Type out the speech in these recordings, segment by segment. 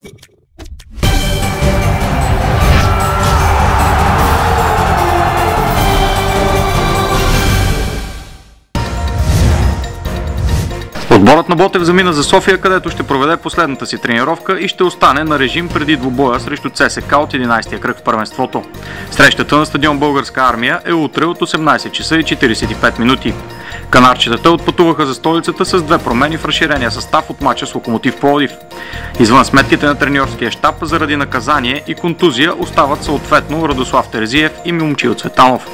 Отборът на Ботев замина за София, където ще проведе последната си тренировка и ще остане на режим преди двубоя срещу ЦСКА от 11-я кръг в първенството. Срещата на стадион Българска армия е утре от 18 часа и 45 минути. Канарчетата отпътуваха за столицата с две промени в разширения състав от мача с Локомотив Пловдив. Извън сметките на треньорския щаб заради наказание и контузия остават съответно Радослав Терзиев и Момчил Цветанов.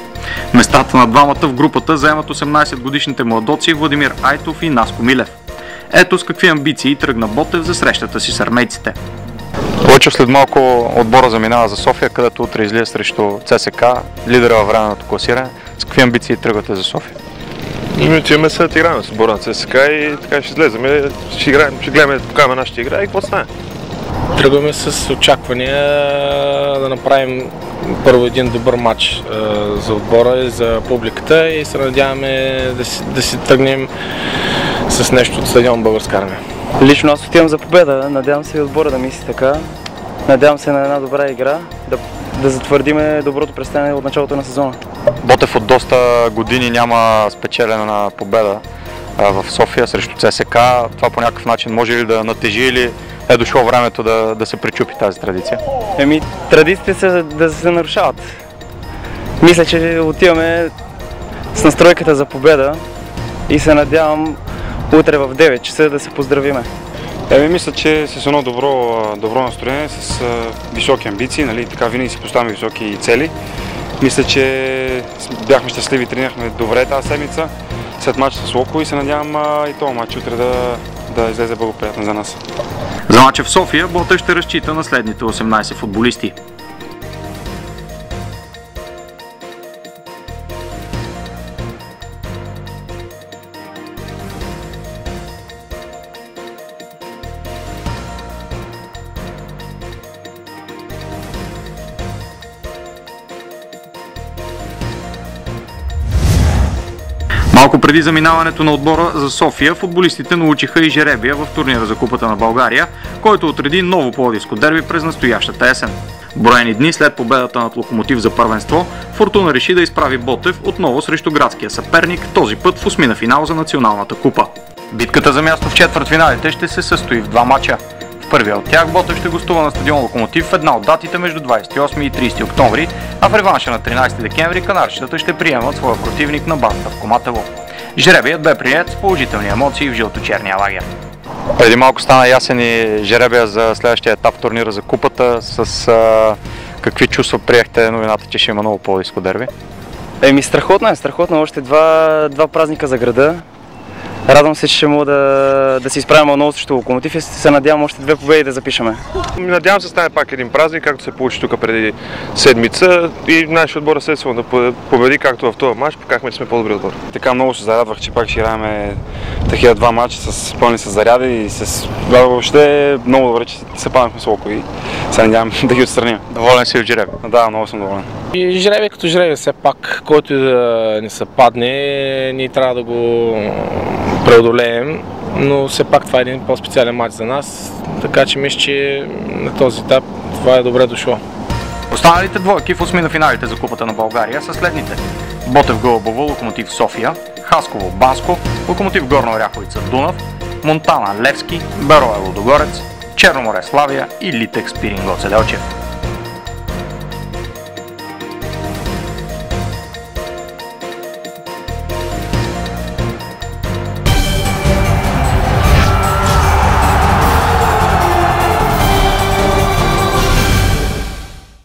Местата на двамата в групата заемат 18-годишните младоци Владимир Айтов и Наско Милев. Ето с какви амбиции тръгна Ботев за срещата си с армейците. Лъчо, след малко отбора заминава за София, където утре излиза срещу ЦСКА, лидера във временното класиране. С какви амбиции тръгвате за София? Отиваме след играем с отбора на ЦСКА и така ще излезем, ще гледаме, покажем нашата игра и какво стане. Тръгваме с очаквания да направим първо един добър матч за отбора и за публиката и се надяваме да си тръгнем с нещо от стадион Българска армия. Лично аз отивам за победа, надявам се и отбора да мисли така. Надявам се на една добра игра, да затвърдиме доброто представяне от началото на сезона. Ботев от доста години няма спечелена победа в София срещу ЦСКА. Това по някакъв начин може ли да натежи или е дошло времето да се пречупи тази традиция? Традициите са да се нарушават. Мисля, че отиваме с настройката за победа и се надявам утре в 9 часа да се поздравиме. Мисля, че с едно добро настроение, с високи амбиции, нали, така винаги си поставяме високи цели. Мисля, че бяхме щастливи, тренирахме добре тази седмица след матча с Локо и се надявам и този матч утре да излезе благоприятно за нас. За матча в София Ботев ще разчита на следните 18 футболисти. Малко преди заминаването на отбора за София, футболистите научиха и жребия в турнира за Купата на България, който отреди ново пловдивско дерби през настоящата есен. Броени дни след победата над Локомотив за първенство, Фортуна реши да изправи Ботев отново срещу градския съперник, този път в осмина финал за Националната купа. Битката за място в четвъртфиналите ще се състои в два мача. В първия от тях Ботев ще гостува на стадион Локомотив в една от датите между 28 и 30 октомври, а в реванша на 13 декември канарчетата ще приемат своя противник на базата в Коматево. Жребият бе приет с положителни емоции в жълто-черния лагер. Преди малко стана ясен и жребия за следващия етап в турнира за купата. С какви чувства приехте новината, че ще има ново пловдивско дерби? Страхотно е, страхотно. Още два празника за града. Радвам се, че ще мога да се изправим отново срещу Локомотив и се надявам още две победи да запишеме. Надявам се стане пак един празник, както се получи тук преди седмица и нашия отбор естествено да победи, както в този матч, показахме, че сме по-добри отбор. Така много се зарадвах, че пак ще играем такива два матча с пълни с заряди и въобще много добре, че се паднахме с Локо и се надявам да ги отстраним. Доволен си от жребия? Да, много съм доволен. И жребия като жребия, все пак, който и да ни се падне, ние трябва да го преодолеем, но все пак това е един по-специален матч за нас, така че мисля, че на този етап това е добре дошло. Останалите двойки в осмина финалите за Купата на България са следните: Ботев Гълъбово, Локомотив София, Хасково Банско, Локомотив Горна Оряховица Дунав, Монтана Левски, Берое Лудогорец, Черно море Славия и Литекс Пирингоце Делчев.